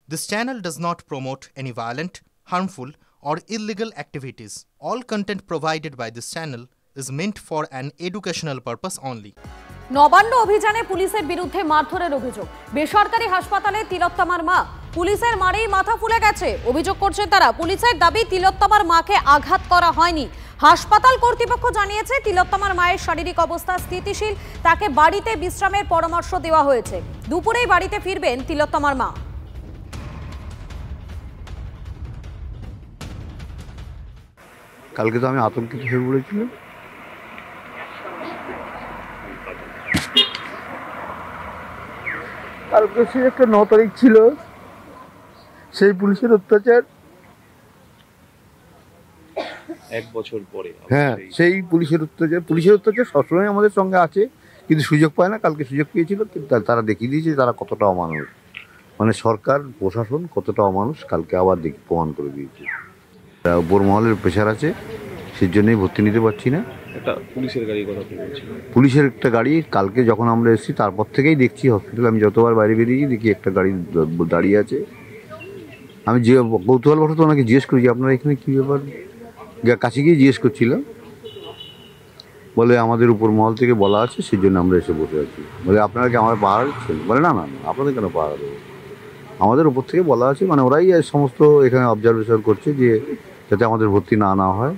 This channel does not promote any violent, harmful, or illegal activities. All content provided by this channel is meant for an educational purpose only. Nabanna অভিযানে পুলিশের বিরুদ্ধে মারধরের অভিযোগ। বেসরকারি হাসপাতালে তিলোত্তমার মা পুলিশের মারেই মাথা ফুলে গেছে। অভিযোগ করছেন তারা। পুলিশের দাবি তিলোত্তমার মাকে আঘাত করা হয়নি। হাসপাতাল কর্তৃপক্ষ জানিয়েছে তিলোত্তমার মায়ের শারীরিক অবস্থা স্থিতিশীল, তাকে বাড়িতে বিশ্রামের পরামর্শ দেওয়া হয়েছে। দুপুরেই বাড়িতে ফিরবেন তিলোত্তমার মা। কালকে তো আমি আতঙ্কিত হয়ে পড়েছিলাম। কালকে সে একটা 9 তারিখ ছিল, সেই পুলিশের অত্যাচার। 1 বছর পরে হ্যাঁ, সেই পুলিশের অত্যাচার সবসময় আমাদের সঙ্গে আছে, কিন্তু সুযোগ পায় না। কালকে সুযোগ পেয়েছিল, কিন্তু তারা দেখিয়ে দিয়েছে তারা কতটা অমানুষ, মানে সরকার প্রশাসন কতটা অমানুষ কালকে আবার প্রমাণ করে দিয়েছে। উপর মহলের প্রেশার আছে, সেই জন্যই ভর্তি নিতে পারছি না। একটা পুলিশের গাড়ি কথা বলছি, পুলিশের একটা গাড়ি কালকে যখন আমরা এসেছি তারপর থেকেই দেখছি হসপিটালে। আমি যতবার বাইরে বেরিয়েছি দেখি একটা গাড়ি দাঁড়িয়ে আছে। আমি যে কৌতূহলবশত ওনাকে জিজ্ঞেস করি যে আপনারা এখানে কী ব্যাপার, কাছে গিয়ে জিজ্ঞেস করছিলাম। বলে আমাদের উপর মহল থেকে বলা আছে, সেই জন্য আমরা এসে বসে আছি। বলে আপনারা কি আমার পাহাড় দিচ্ছেন? বলে না না না, আপনাদের কেন পাহাড় দেবো, আমাদের উপর থেকে বলা আছে। মানে ওরাই সমস্ত এখানে অবজারভেশন করছে যে যাতে আমাদের ভর্তি না হয়।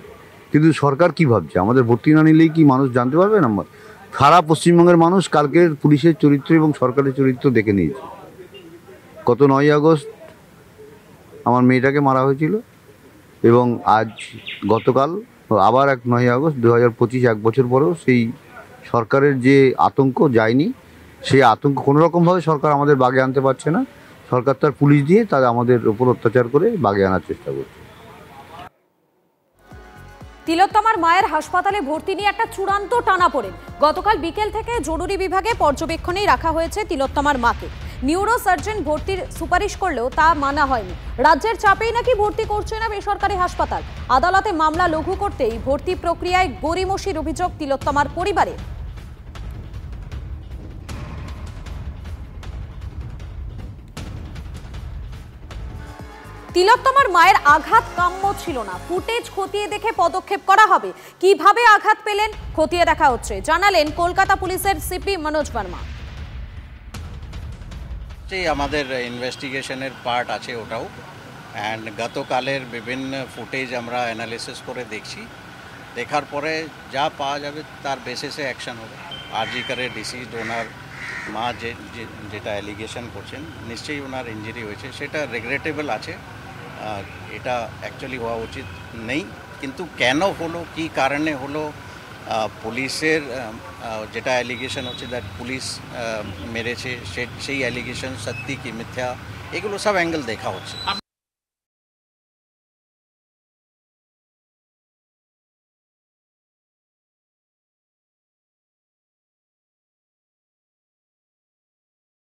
কিন্তু সরকার কি ভাবছে, আমাদের ভর্তি না নিলেই কি মানুষ জানতে পারবে না? সারা পশ্চিমবঙ্গের মানুষ কালকের পুলিশের চরিত্র এবং সরকারের চরিত্র দেখে নিয়েছে। গত 9ই আগস্ট আমার মেয়েটাকে মারা হয়েছিল, এবং আজ গতকাল আবার 9ই আগস্ট 2025, 1 বছর পরেও সেই সরকারের যে আতঙ্ক যায়নি। সেই আতঙ্ক কোনোরকমভাবে সরকার আমাদের বাগে আনতে পারছে না। সরকার তার পুলিশ দিয়ে তারা আমাদের উপর অত্যাচার করে বাগে আনার চেষ্টা করছে। তিলোত্তমার মায়ের হাসপাতালে ভর্তি নিয়ে একটা চূড়ান্ত টানাপোড়েন। গতকাল বিকেল থেকে জরুরি বিভাগে পর্যবেক্ষণেই রাখা হয়েছে তিলোত্তমার মাকে। নিউরো সার্জন ভর্তির সুপারিশ করলেও তা মানা হয়নি। রাজ্যের চাপেই নাকি ভর্তি করছে না বেসরকারি হাসপাতাল। আদালতে মামলা লঘু করতেই ভর্তি প্রক্রিয়ায় গড়িমসির অভিযোগ তিলোত্তমার পরিবারের। তিলোত্তমার মায়ের আঘাত কাম্য ছিল না। ফুটেজ খতিয়ে দেখে পদক্ষেপ করা হবে। কিভাবে আঘাত পেলেন খতিয়ে দেখা হচ্ছে, জানালেন কলকাতা পুলিশের সিপি মনোজ বর্মা। আমাদের ইনভেস্টিগেশনের পার্ট আছে ওটাও, অ্যান্ড গতকালের বিভিন্ন ফুটেজ আমরা অ্যানালিসিস করে দেখছি। দেখার পরে যা পাওয়া যাবে তার বেসিসে অ্যাকশন হবে। আরজি করে ডিসিজড ওনার মা যেটা অ্যালিগেশন করছেন, নিশ্চয়ই ওনার ইঞ্জুরি হয়েছে, সেটা রেগ্রেটেবল আছে। এটা অ্যাকচুয়ালি হওয়া উচিত নেই, কিন্তু কেন হলো, কী কারণে হলো, পুলিশের যেটা অ্যালিগেশন হচ্ছে দ্যাট পুলিশ মেরেছে, সেই অ্যালিগেশন সত্যি কি মিথ্যা, এগুলো সব অ্যাঙ্গেল দেখা হচ্ছে।